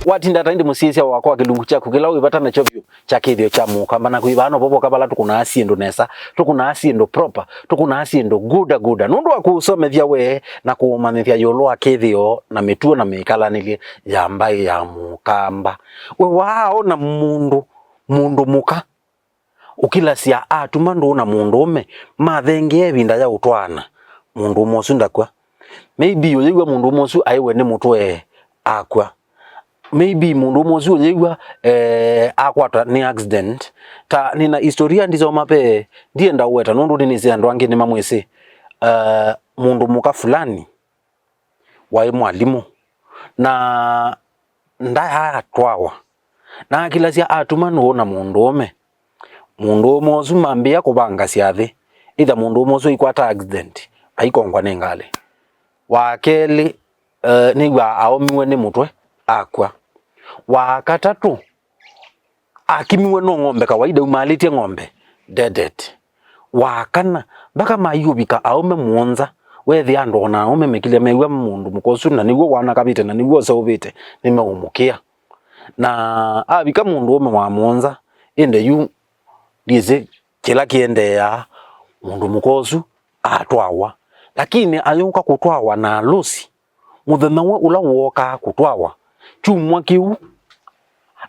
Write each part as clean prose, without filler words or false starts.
watinda tandi musisia wakwa kilungu chaku kila wibata na chovyo chakithio cha mukamba na kuibano bobo kabala tukuna asiendo nesa tukuna asiendo proper tukuna asiendo good nundu akusomethia we na kuumamithia yolo akithio na mituo na mikalanili ya mbai ya mukamba we wao na mundu muka ukilasia atuma ndo na mundu ume mathenge ebinda ya utwana mundu mosu ndakwa maybe yoyigwa mundu mosu aiwe ni mutwe akwa maybe mundu mosu yoyigwa akwata ni accident ta nina historia ndizo mape ndienda weta nundu ninisi andu angi ni mamwese mundu muka fulani wae mwalimu na ndaya atwawa na kilasia atuma ndo na mundu ume mundu mosu mambia kubanga siathi either mundu mosu ikwata accident aikongwa nengale wakeli nigwa aomiwe ni mutwe akwa wakatatu akimiwe no ngombe kawaida umalitie ngombe dead wakana baka mayubika aome muonza wethi ando na aome mekile mewe mundu mukosu na nigwo wana kabite na nigwo sobite nimeumukia na abika mundu ome wa muonza ende yu dize kila kiende ya mundu mukosu atwawa lakini ayuka kutwawa na losi muthenya we ula woka kutwawa chumwa kiu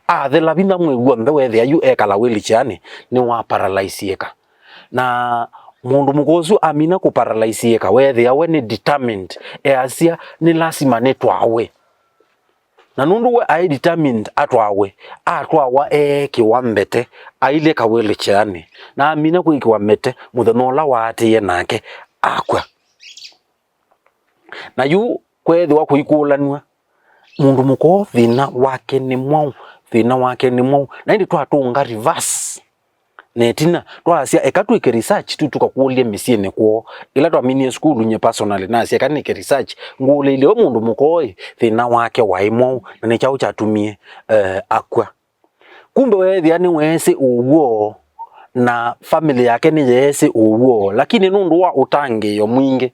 athela binda mwegwa mbe wethi ayu ekala wilichani ni wa paralyzeka na mundu mukosu amina ku paralyzeka wethi awe ni determined asia ni lazima ne twawe na nundu we ai determined atwawa kiwambete aile kawilichani na amina ku kiwambete muthenya ula watiye nake akwa na yu kwethi wa kuikulanwa mundu muko thina wake ni mwau na ndi twatunga reverse netina twasia ekatwike research tukakuulie misiene kwa ila twaminie school nye personally na asia kanike research ngule ile mundu muko thina wake waimwau na ne chao chatumie akwa kumbe wethi ani wese uwo na family yake ni yese uwo lakini nundu wa utange yo mwinge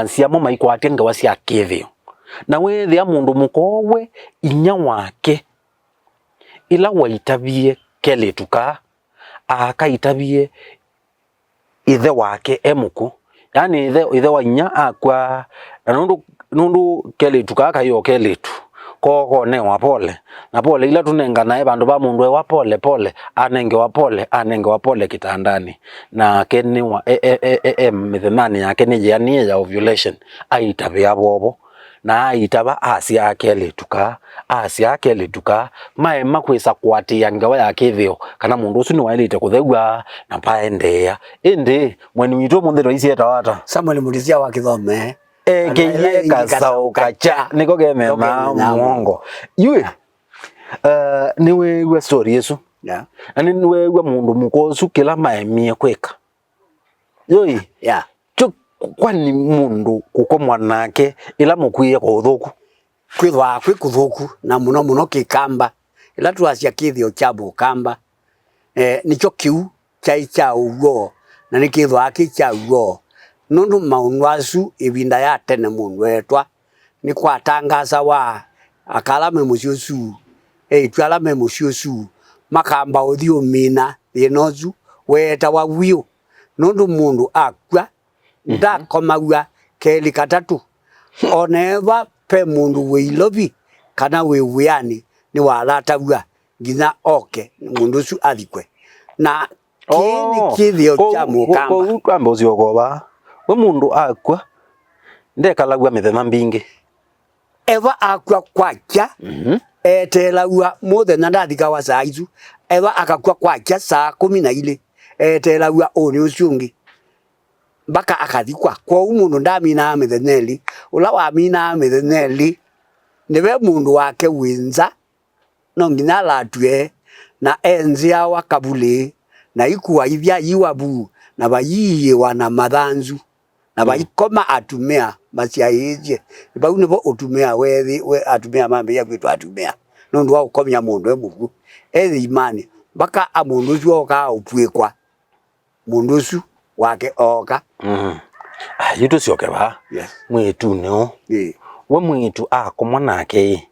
siamo maikwate ngawa cia kithio na wethi ya mundu mukowe inya wake ila waitabie keletuka akaitabie ithe wake emuku yani ithe wa inya akwa na nundu keletuka akayo keletu koko ne wa pole na pole ila tunenga nae bandu ba mundu wa pole anenge wa pole kitandani na keni wa mithemani yake ni yani ya ovulation aitabia bobo na aitaba asia akeletuka mae makwisa kwatia ngawa yake thio kana mundu usu ni wailite kuthegwa na paendea indi mweni wito munthiro isi etawata Samuel Mulizia wa Kithome keye kasauka cha niko gemema mwongo yue niwe story yesu yeah ani niwe mundu mukosu kila maemie kweka yoi yeah kwani mundu kukomwa nake ila mukwiye kuthuku kwithwa kuthuku na muno kikamba ila twacia kithio cha bukamba nicho kiu cha ugo na nikithwa kicha ugo nundu maunwasu ibinda ya tene mundu etwa ni kwatangaza wa akalame musyosu twalame musyosu makamba uthio mina thinozu weta wa wio nundu mundu akwa ndakomagwa keli katatu oneva pe mundu weilovi kana wewiani ni walatagwa nginya oke mundu su alikwe na kini kithio cha mukamba kwamba uziogoba we mundu akwa ndekalagwa mithema mbingi eva akwa kwacha etelagwa muthenya ndathika wa saizu eva akakwa kwacha saa 12 etelagwa oni uciungi baka akathikwa kwa umundu ndamina mitheneli ula wa mina mitheneli niwe mundu wake winza no nginya latwe na enzia wa kabule na ikuwa ivya yiwabu na bayiye wana mathanzu na bayikoma atumea basiaije bau nebo utumea wethi we atumea mambe ya kwitu atumea no ndo ukomya mundu emugu ethi imani baka amundu cio ka upwekwa mundu su wake oka yitu sioke ba yes mwitu no we mwitu akomwa nake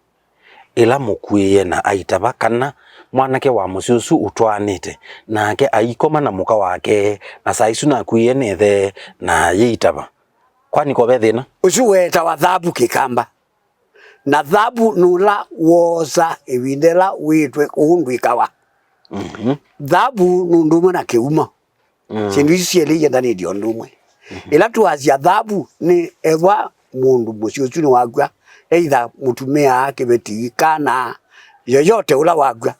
ila mukwiye na aitaba kana mwanake wa muciucu utwanite nake aikoma na muka wake na saicu na kwiye nethe na yitaba kwani ko bethina ucu weta wa thabu kikamba na thabu nula woza ewindela witwe kuundwikawa thabu nundumwe na kiuma sindu isiele yendani dio ndumwe ila tuazia thabu ni ewa mundu muciucu ni wagwa either mutumia akibeti kana yoyote ula wagwa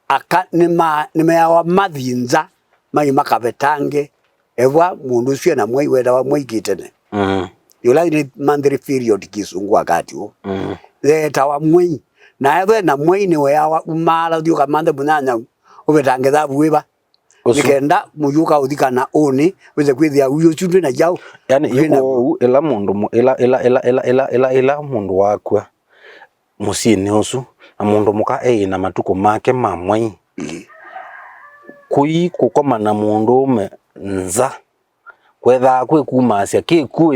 aka nimeawa mathinza mai makabetange ewa mundu ucio na mwei weda wa mwei kitene yula ni monthly period kisungu wakati huo leta wa mwei na ewe na mwei ni weawa umala udio kamanda bunanya ubetange thabu wiba nikenda muyuka uthikana oni weze kwithia uyo chundu na jao yani yuko ila mundu ila mundu wakwa musini usu na mundu muka na matuko make mamwe kui kukoma na mundu me nza kwetha kwe kumasia kiku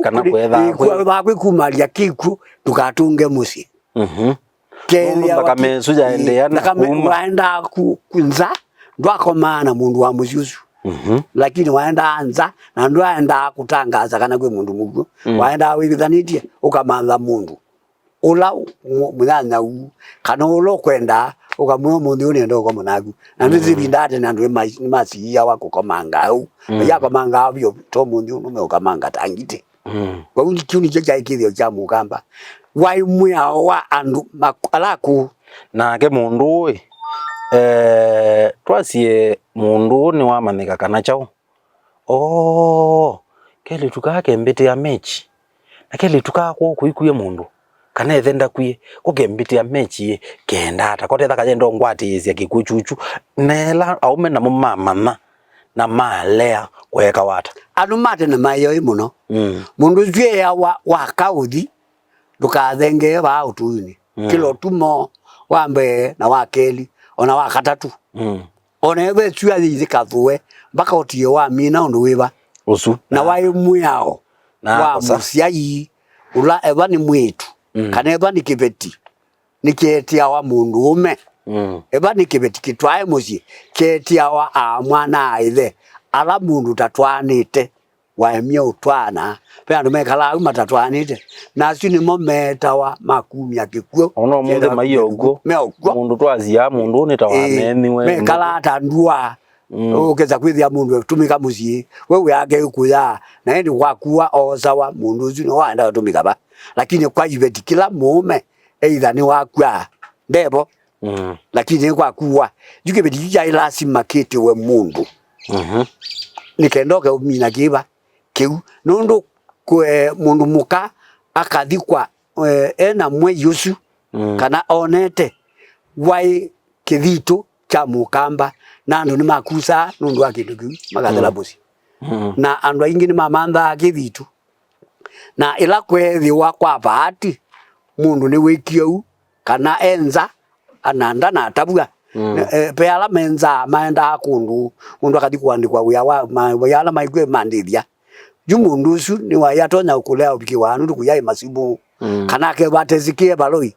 kana kwetha kwe kumalia kiku tukatunge musi kelia wakamesuja endeana waenda kunza ndwakomana mundu wa muciucu lakini waenda anza na ndwaenda kutangaza kana kwe mundu mugu waenda withanitie ukamantha mundu ula muthanya u kana ulo kwenda ukamwe mundu ni ndo komonagu na ndizibindate na ndwe masiya wako komanga u ya komanga byo to mundu nume ukamanga tangite kwa unji kiuni cha ikithio cha mukamba wai mwa wa andu makalaku na ke mundu twasie mundu ni wamanika kana chao kele tukake mbete ya mechi na kele tukako kuikuye mundu kana ethenda kwiye kugembite ya mechi kenda atakothetha kagendo ngwati cia gikuchuchu nela aume na mumama na malea kweka wata andu mate na mayo imuno mundu jwe ya wa kauthi dukathenge ba utuni kilo tumo wambe na wakeli ona wa katatu ona ebe tuya thikathwe mpaka otie wa mina undu wiba usu na wai muyao wa musiai ula eba ni mwitu kana eba ni kibeti niketia wa mundu ume eba ni kibeti kitwae muci ketia wa mwana aithe ala mundu tatwanite wa emia utwana pe andu mekala matatwanite na cio ni mometa wa makumia gikuo ono mundu mayogo mundu twazia mundu ni tawa meniwe mekala tandua ukeza kwithia mundu tumika muci wewe yake ukuya na ndi wakua ozawa mundu ucio no waenda tumika ba lakini kwa ibeti kila mume either ni wakua ndebo lakini kwa kuwa juke beti jija ilasi makete we mundu nikendoke umina kiba kiu nundu kwe mundu muka akathikwa ena mwe yusu kana onete wai kithito cha mukamba na andu ni makusa nundu akindu kiu magathela busi na andu aingi ni mamantha kithito na ila kwethiwa kwa bahati mundu ni wikio kana enza ananda na tabua pe ala menza maenda kundu mundu akathi kuandikwa wia ala maigwe mandithia ju mundu ucu ni wayatonya ukulea ubiki wanu ndukuyai masimu kana ke batezikie baloi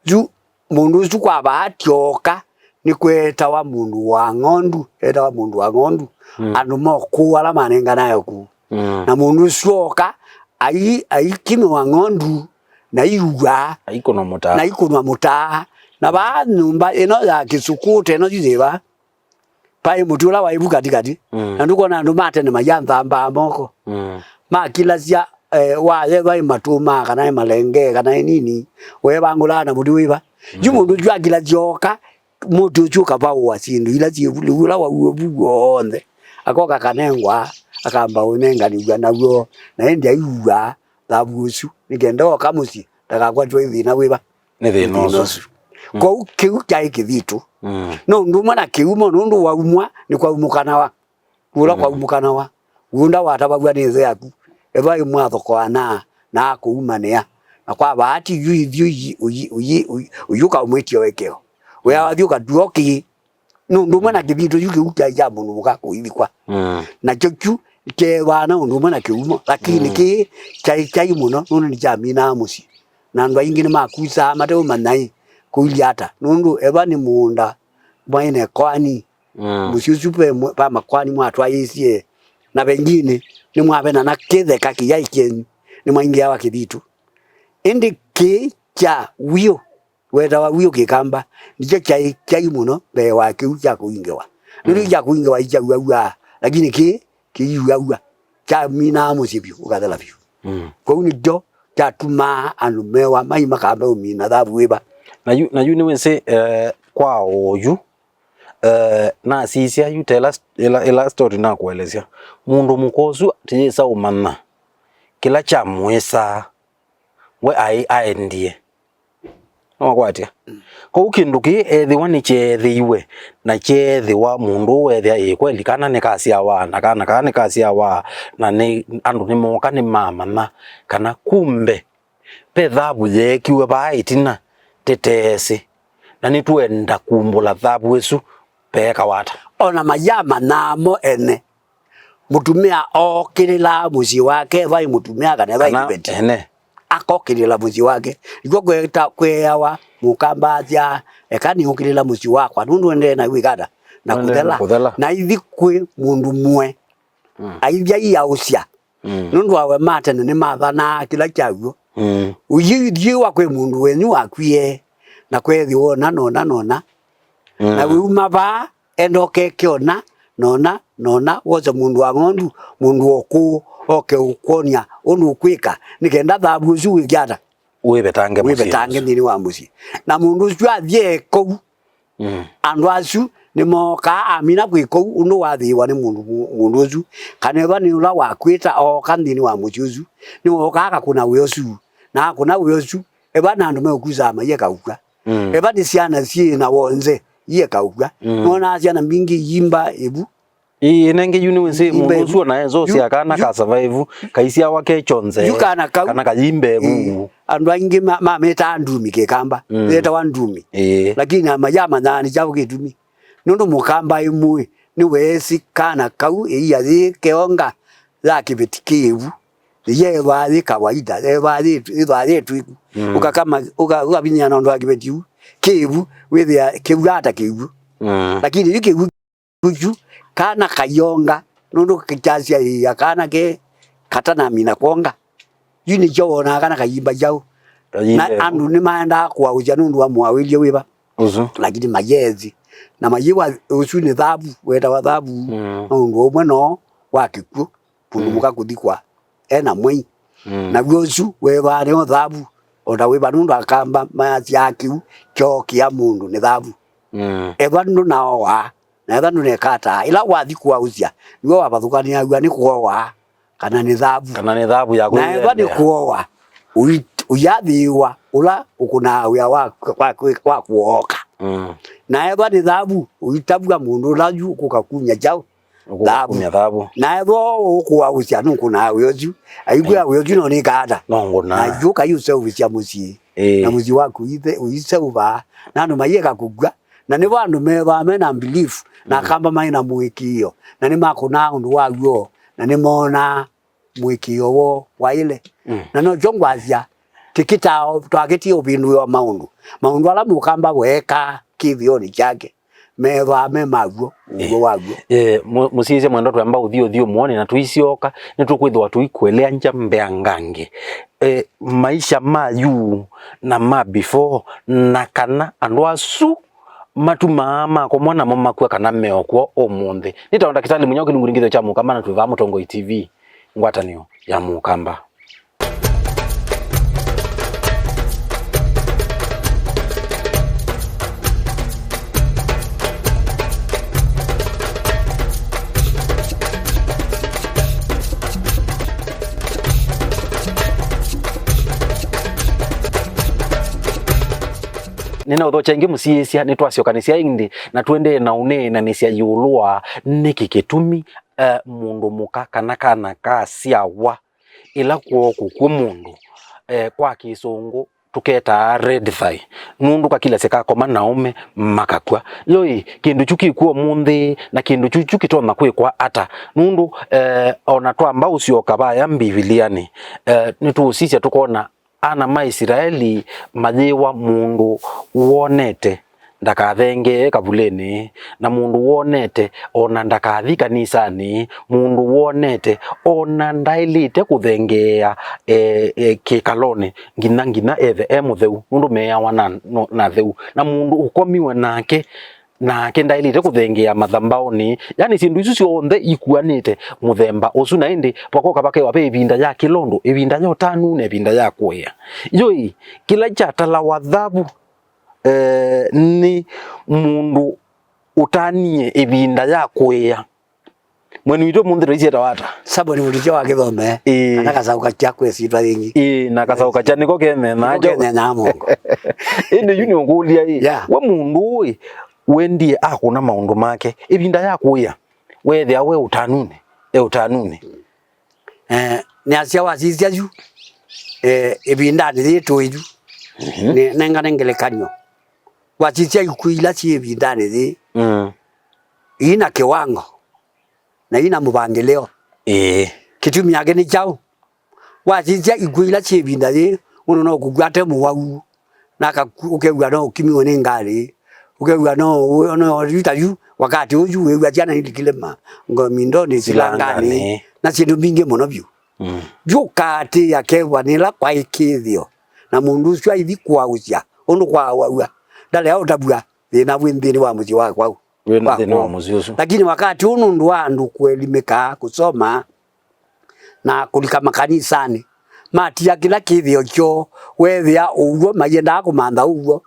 ju mundu ucu kwa bahati oka ni kweta wa mundu wa ng'ondu eta wa mundu wa ng'ondu andu moku ala manenga nayo ku na mundu ucu oka ai kino wa ng'ondu na iuga ikono muta na ba nyumba ino ya kisukute ino jiziba pai mutula wa ibuka katikati na nduko na ndu mate ne mayantha mbamoko ma kila cia wa yeba matuma kana malenge kana nini we bangula na mudu wiba jumundu jwa kila joka mutu chuka ba wa sindu ila jibula wa ubuonde akoka kanengwa akamba unenga ni gwana gwo na ndia yuga tabusu nigendo kamusi takakwa twithi na wiba ni thinoso kwa kiu kai kithitu no nduma na kiumo nundu wa umwa ni kwa umukana wa ura kwa umukana wa gunda watabagwa ni ze yaku eba imwa thoko ana na kuumania na kwa bahati uyuka umwitio wekeo we awathiuka duoki no nduma na kithitu yuki ukai ya mundu mukako ibikwa na chochu ke wana nduma na kiumo lakini ki chai muno nunu ni jamina musi na andu aingi ni makuisa mateu manai kuiliata nundu eba ni munda mwaine kwani musiusupe pa makwani mwatwa isie na bengine ni mwabena na kitheka kiyaikeni ni mwaingia wa kithitu indi ki cha wio weda wa wio kikamba ndicho chai muno be wa kiu cha kuingewa ndio cha kuingewa icha uwa lakini ki uwa cha mina musibio ukathela bio kwa hiyo ndio cha tuma anumewa mai makamba umina thabu weba na yu ni wense kwa oyu na sisia yu tell us ela story na kuelezea mundu mukosu tiyesa umana kila cha mwesa we aendie no kwatia ko ukinduki ethiwa ni chethiwe na chethiwa mundu wethia ikweli kana ni kasi awana kana ni kasi awa na ni andu ni moka ni mama kana kumbe pe thabu yekiwe baitina tetesi na ni tuenda kumbula thabu esu peka wata ona mayama namo ene mutumia okirila muzi wake vai mutumia kana vai kibeti ene akokirila muzi wake iko kweta kweawa mukambathia ekani okirila muzi wakwa nundu ende na wigada na kuthela na ithi kwi mundu mwe aithia ia ucia nundu awe mate ni mathana kila chaguo uyithie wa kwi mundu wenyu akwie na kwethi wona nona na wuma ba endoke kiona nona woza mundu wa ngondu mundu oku oke ukonia onu kwika nikenda thabu zu igyata webetange ndini wa musi na mundu jwa thie kou andu acu ni moka amina kwiko uno wathiwa ni mundu zu kaneva ni ula wakwita o kandini wa musi uzu ni moka kuna weosu na kuna weosu eba na andu mekuza ma yekauka eba ni ciana cie na wonze yekauka nona ciana mbingi yimba ebu nenge yuni wense mundu ucio na enzo cia kana ka survive kaisia wake chonze kana kayimbe bu andu aingi mameta ndumi kekamba leta wa ndumi lakini amayama nani chao kitumi nundu mukamba imwe ni wesi kana kau iya keonga la kibetikivu ye bali kawaida bali tu ukakama ukabinya na ndo akibetiu kivu withia kivuata kivu lakini yukivu kuju kana kayonga nundu kichasia ya kana ke katana mina konga yuni jona kana kayimba jao na andu ni maenda kwa uja nundu wa mwawilie wiba lakini mayezi na mayiwa ucu ni thabu weta wa thabu nundu omwe no wakikuo pundu muka kuthikwa ena mwei na guocu weba ni thabu onda wiba nundu akamba mayaci akiu chokia mundu ni thabu eba ndu naoa na eba ndu nekata ila wathikwa ucia niwe wabathukania agua ni kuoa kana ni thabu ya kwa na eba ni kuoa uyathiwa ula ukuna wia wa kuoka na eba ni thabu uitabua mundu laju kukakunya jao thabu na ebo ukuwa ucia nukuna weoju aigua weoju no ni kada na yuka yuse ucia muci na muci waku uise uba na ndo mayeka kugwa na ni bandu meba mena belief na kamba maina mwikio na ni makuna ndu waguo na ni mona mwikio wo waile na no jongwazia tikitao twageti obindu wa maundu ala mukamba weka kithioni chake meva memaguo ugo waguo musize mwendo twamba uthio muone na tuisioka nitukwithwa tuikwelea njambe angange maisha mayu na ma before na kana andu asu matuma mako mwana mama kwa kana meokwo omunthe nitaonda kitali munyoke ngurungitho cha Mukamba na tuva Mutongo TV ngwatanio ya Mukamba. Nina uthocha ingi musiesia nitwaciokanisia indi na twende na une na nisia yulwa nikikitumi mundu muka kana kasiawa ila kwa mundu kwa kisungu tuketa red thigh mundu kakila seka koma naume makakwa loi kindu chuki kuo munthi na kindu chuki toma kwikwa ata mundu ona twamba ucioka baya mbibiliani nitusisia tukona ana maisiraeli mathiwa mundu wonete ndakathenge kabuleni, na mundu wonete ona ndakathi kanisani, mundu wonete ona ndailite kuthengea kikaloni ngina ethe mutheu mundu meyawa na theu, na mundu ukomiwe nake ndailite kuthengea mathambaoni. Yani sindu isu cionthe ikuanite muthemba ucu, na indi pakoka bakewa pe ibinda ya kilondo, ibinda ya utanu na ibinda ya kuya. Yoi kila chatala wa thabu ni mundu utanie ibinda ya kuya. Mwenu wito mundu rejeta wata sabo ni mundu wa githome kana kasauka cha kwesitwa thingi na kasauka cha niko kene na mongo ende yuni ongulia we mundu wendie akuna maundu make ibinda ya kuya wethia we utanune utanune ni asia wasisia ju ibinda thitu iju ni nengane ngelekanyo wasisia ikuila ci ibinda thi ina kiwango na ina mubangilio kitumi yake ni chao wasisia ikuila ci ibinda thi uno no kugwate muwau na ukegwa no ukimiwe ni ngari ukegwa no ritayu wakati uju wewe jana ilikilema ngomindo ni silangani na sindu mingi muno byu jukati yakegwa nila kwa ikithio na mundu cio ithi kwaucia undu kwa waua ndale au tabua thina windini wa muci wa kwau wena thina wa muci ucio, lakini wakati unu ndu wandu kuelimika kusoma na kulika makanisani matia kila kithio kyo wethia uwo mayenda kumantha uwo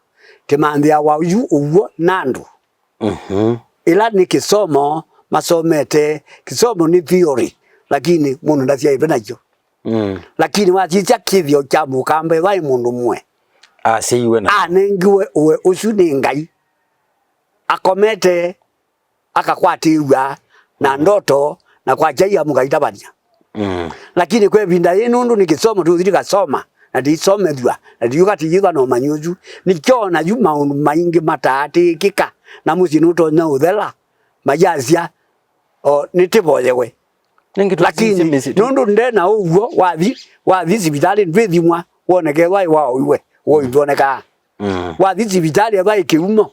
timanthia wa uyu uwo nandu ila ni kisomo masomete kisomo ni theory lakini mundu ndacia ibenacho lakini wachicha kithio cha mukambe vai mundu mwe asiwe na anengiwe uwe ucu ni ngai akomete akakwatiwa na ndoto na kwa jaya mugaitabania lakini kwe binda yenu ni kisomo tu thirika soma na disomethwa na diugati yiga no manyuju nikiona yu maundu maingi matati kika na mucinuto na uthela majazia nitiboyewe lakini nundu ndena uwo wathi cibitari ndwithimwa woneke wai wao iwe wo ndoneka wathi cibitari bai kiumo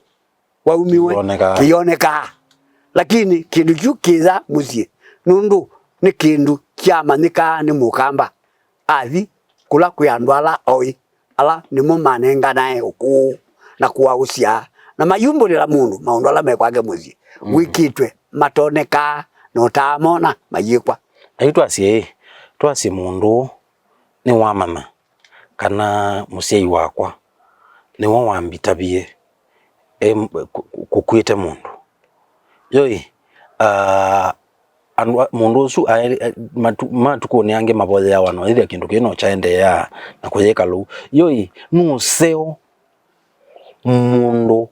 waumiwe kioneka lakini kindu kiu kiza mucie nundu ni kindu kiamanika ni mukamba athi kula kuyandwala oi ala ni mumanenga nae uku na kuaucia na mayumbulira mundu maundu ala mekwage mucie wikitwe matoneka no tamona mayikwa aitwa twasi mundu ni wamama kana musiei wakwa ni wambitabie kukwite mundu yoi mundu ucu matukuni ange mabothe ya wano ithia kindu kino chaendea na kuyeka lu yoi nuseo mundu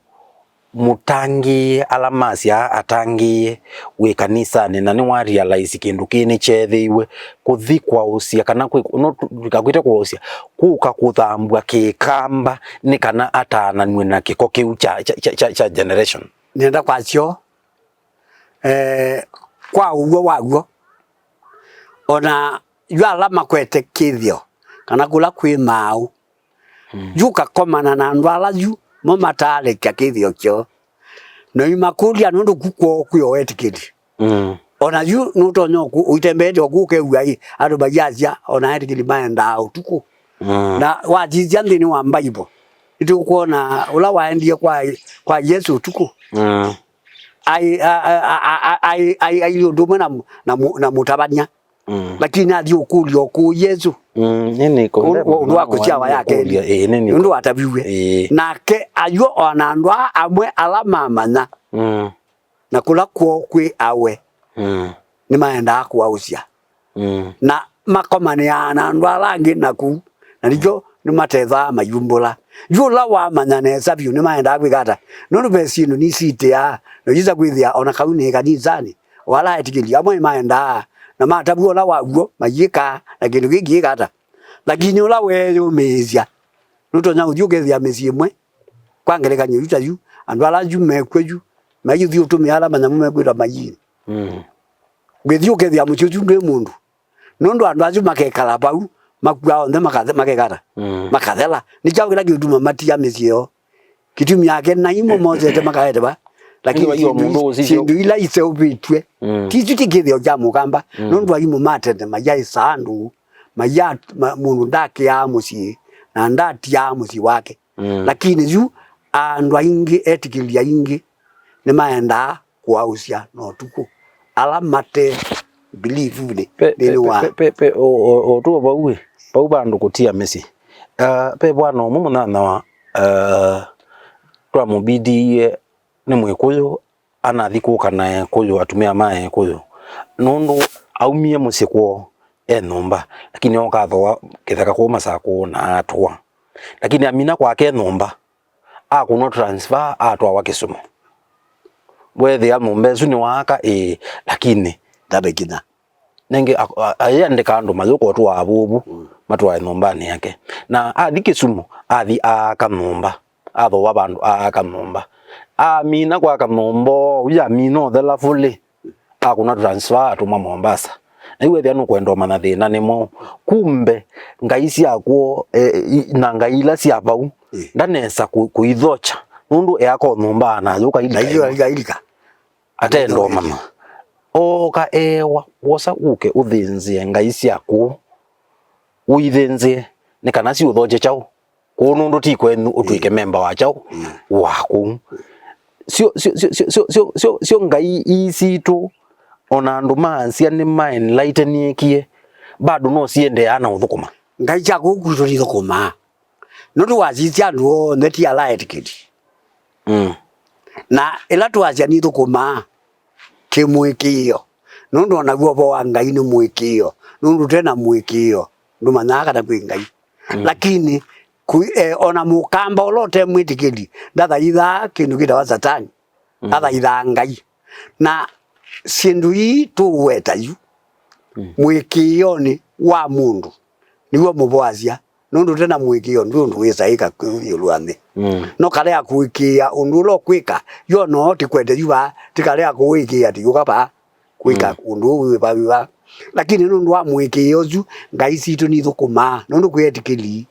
mutangi alamasia atangi we kanisa ni nani wa realize kindu kini chethiwe kuthikwa usia kana no tukakwite kwa usia kuka kuthambwa kikamba ni kana atananwe na kiko kiu cha generation nenda kwacio kwa ugo waguo ona ywa alama kwete kithio kana kula kwi mau yuka komana na ndwala yu momatale kya kithio kyo no imakulia nundu kukwo kuyo etikidi ona yu nuto nyoku uitembete okuke ugai ado bajazia ona etikidi maenda utuku na wajizia ndini wa Bible itu kuona ula waendie kwa Yesu utuku ai ndumwe na mutabania lakini adi ukulio ku Yesu nini ko ndo akuchawa yake ndo atabiwe nake ayo ona ndwa amwe alama mana na kula kwi awe ni maenda kuaucia na makomane yana ndwa langi naku na nijo ni matetha mayumbula yula wa manyane sabyu ni maenda kwigata nonu besino ni sitia no yiza kwithia ona kauni kanisani wala etikili amwe maenda na matabu ola waguo mayika na kindu giki gata lakini ola we umezia nuto nya ujuge mezie mwe kwangeleka nyuta yu andwala ju mekweju mayuthi utumi ala manyamu mekwira mayini gwithio kethia muchuchu ndwe mundu nundu andwazu makekala bau makua onthe makegara makathela ni chao kila kitu matia misio kitu yake na imo mozete makaete ba lakini hiyo mundu usisho ndio ila ise ubitwe titu tikithio kya mukamba nondu aimo matete mayai sandu maya mundu ndake ya musi na ndati ya musi wake lakini yu andu aingi etikilia ingi ni maenda kuausia no tuku alamate believe ni wa o tu bawe bau bandu kutia mesi pe bwana mumu na wa twa mubidi ni mwekuyo anathikuka na kuyo atumia mae kuyo nundu aumie musikwo enomba lakini okathwa kithaka kuma sako na atwa lakini amina kwake nomba akuno transfer atwa wa Kisumu wethe amombezu ni waka lakini tabekina nenge ayende kandu mayoko tu abubu matwa nombani yake na athi Kisumu athi akanomba atho wa bandu akanomba amina kwa kanombo uya mino thela fully akuno transfer atuma Mombasa niwe thia no kwenda mana thina nimo kumbe ngai ciakwo na ngai ila cia bau ndanesa kuithocha nundu yako nomba na yuka ilika atendo mama oka ewa wosa uke uthinzie ngai ciakwo uithinzie ni kana ci uthoje chao kunundu ti kwenu utwike member wa chao waku sio ngai isitu ona andu maansia ni enlighteniekie bado no siende ana uthukuma ngai chako kuzo ni thukuma nondu waziti andu neti ala etiquette na ila twazia ni thukuma kimwikio nondu ona guo bo ngai ni mwikio nondu tena mwikio ndu manaka ta kwi ngai lakini ona mukamba olote mwitikidi ndatha itha kindu kitawa satani ndatha itha ngai na sindu hii tuweta yu mwikio ni wa mundu niwo mubwazia nundu tena mwikio ndu wisaika kuyulwane no kale akuikia undu lo kwika yo no tikwende yuba tikale akuikia tiyuka pa kwika undu wiba lakini nundu wa mwikio ju ngai situ ni thukuma nundu kwetikili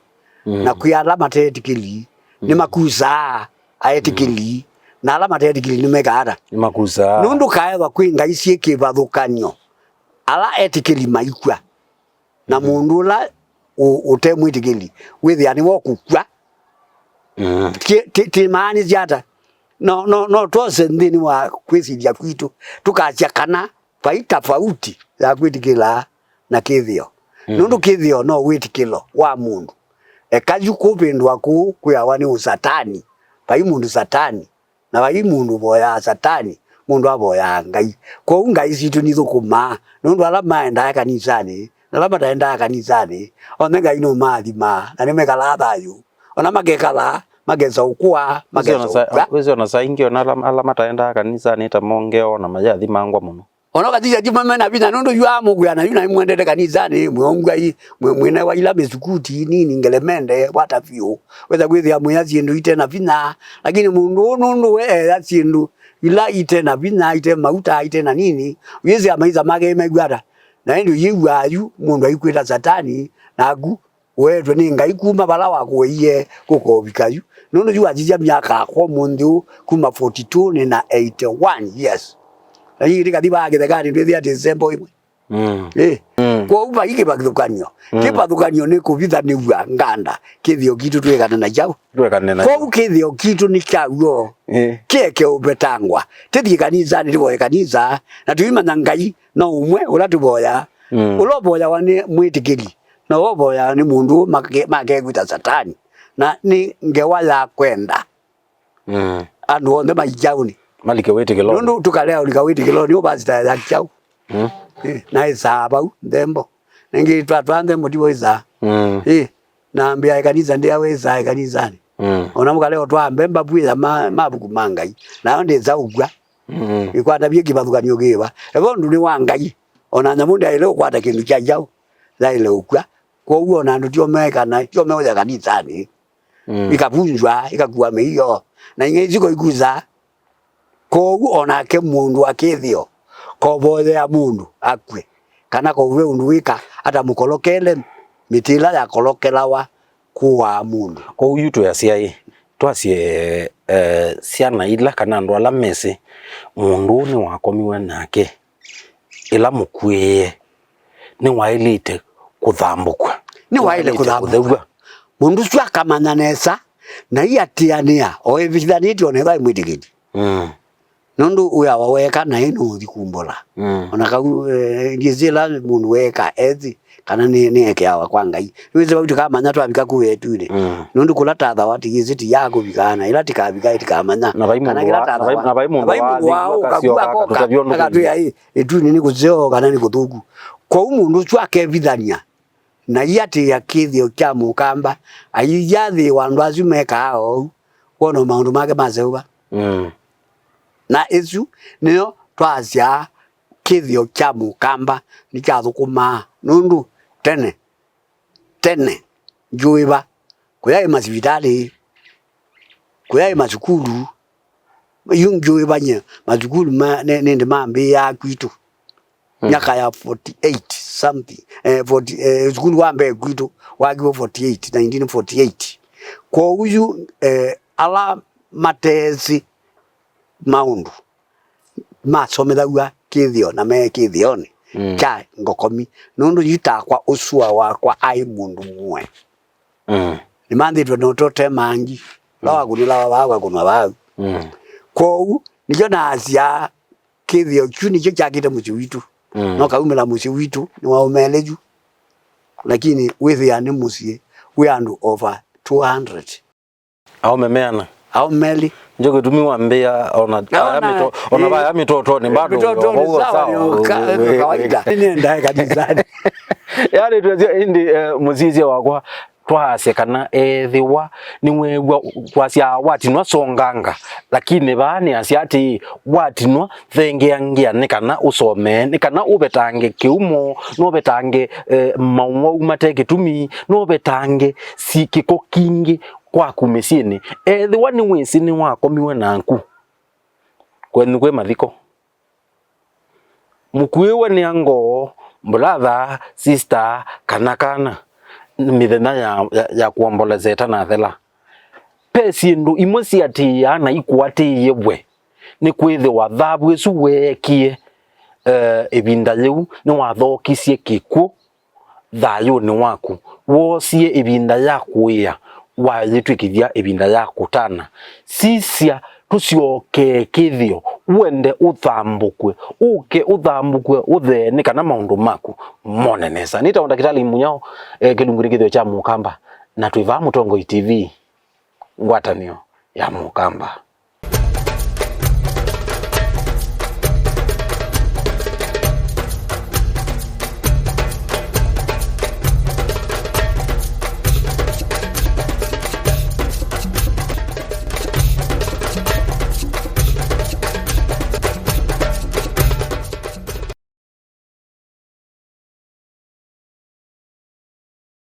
na kuyala matetikili ni makuza aetikili na ala matetikili ni megara ni makuza nundu kaewa kwi ngai cieke bathukanyo ala etikili maikwa na mundu la utemwitikili withia ni wokukwa ti maani jata no tose ndini wa kwisidia kwitu tukachia kana faita fauti ya kwitikila na kithio nundu kithio no witikilo wa mundu kaju kupindwa ku kuyawani usatani pai mundu satani na pai mundu boya satani mundu aboya ngai ko ngai situ ni thukuma nundu ala maenda kanisani na laba taenda kanisani onenga ino mathima na nimekala thayu ona magekala mageza ukua mageza wewe ona saingi ona ala mataenda kanisani ta mongeo na majathi mangwa muno ona katika juma na bina nundu yu mugya na yuna mwendete kanisani mwongwa hii mwene wa ila mesukuti nini ngelemende wata fio weza kwithia mwazi ndu ite na bina lakini mundu nundu we atindu ila ite na bina ite mauta ite na nini wizi amaiza mage megwara na ndu yiwa yu mundu aikwita satani nagu wetwe ni ngai kuma bala wako iye kukobikayu nundu yu ajija myaka kwa mundu kuma 42 ni na 81 years Ayi kadiba githegani ndithia December imwe. Kwa uba iki bagithukanio. Kibagithukanio ni kubithaniwa nganda. Kithio kitu twegana na jau. Twegana na. Kwa kithio kitu ni kyaguo. Keke ubetangwa. Tithie kanisa ni boye kanisa na tuima na ngai no umwe ula tuboya. Uloboya wani mwitikili. Na oboya ni mundu makegwita satani. Na ni ngewala kwenda. Andu onde majauni. Malike wete kilo. Nundu tukalea ulikawiti kilo ni obazita ya chau. Na isaba ndembo. Nengi twatwande mutibo isa. Na ambia kanisa ndia weza kanisani. Ona mukaleo twambemba bwira mabuku mangai. Na onde za ugwa. Ikwata bye kibathukanio giba. Ebo ndu ni wangai. Ona nyamunde ile kwata kindu kya jau. Za ile ugwa. Kwa uo na ndu tio meka na tio meoja kanisani. Ikavunjwa ikakuwa meiyo. Na ingeziko iguza kogu onake mundu akithio koboya mundu akwe kana kowe undu wika ata mukolokele mitila ya kolokelawa kuwa mundu ko yuto ya cia twacie ciana ila kana andu ala mesi mundu ni wakomiwe nake ila mukwie ni wailite kuthambukwa ni waile kuthambukwa mundu cio akamanya nesa na iatiania o evithaniti onetha imwitikiti nondu uya waweka na ino thikumbula ona kau ngizila mundu weka ethi kana ni ekeawa kwa ngai wize bauti kamanya twabika kuwetune nondu kula tatha wati giziti yako bikana ila tikabika itikamanya kana kila tatha na bai mundu wao akatu ya etuni ni kuzeo kana ni kuthuku kwa mundu cio akevithania na yati ya kithio kya mukamba ayiyathi wandu acio mekao wono maundu make mazeuba na isu niyo twacia kithio kya mukamba ni kya thukuma nundu tene njuiba kuya masivitali kuya masukuru yunjuiba nye masukuru nende mambi ya kwitu nyaka ya 48 something 40 skulu wambe kwitu wagiwo 1948 kwa uyu ala matezi maundu masomethaua kithio na me kithioni kya ngokomi nundu yitakwa usua wakwa ai mundu mwe ni manditwe no tote mangi lawa kunila wawa kunwa wawa kwa u nijo na asia kithio chuni cho chakite muci witu no kaumela muci witu ni waumeleju lakini withia ni muci we andu over 200 au memeana au meli njogo tumiwa mbea ona baya mitoto ni bado sawa kawaida ni ndaye kanisani yani tuweze indi muzizi wakwa twase kana ethiwa niwegwa kwasia watinwa songanga lakini bani asiati watinwa thengeangia nikana usome nikana ubetange kiumo no betange maumwa umateke tumi no betange sikiko kingi kwa kumesieni ethiwa ni wisi ni wakomiwe nanku kwenu kwe mathiko mukwiwe ni ango brother sister kana mithenya ya kuombolezeta na thela pesi ndu imwe ciati ana ikwatiye bwe ni kwithi wa thabu esu wekie ibinda liu ni wathokisie kiku thayu ni waku wosie ibinda ya kuia wayitwikithia ibinda ya kutana sisia tucioke kithio wende uthambukwe uke uthambukwe uthene kana maundu maku monenesa nita ndakitali munyao kilunguri kithio cha mukamba na tuiva Mutongo TV ngwatanio ya mukamba.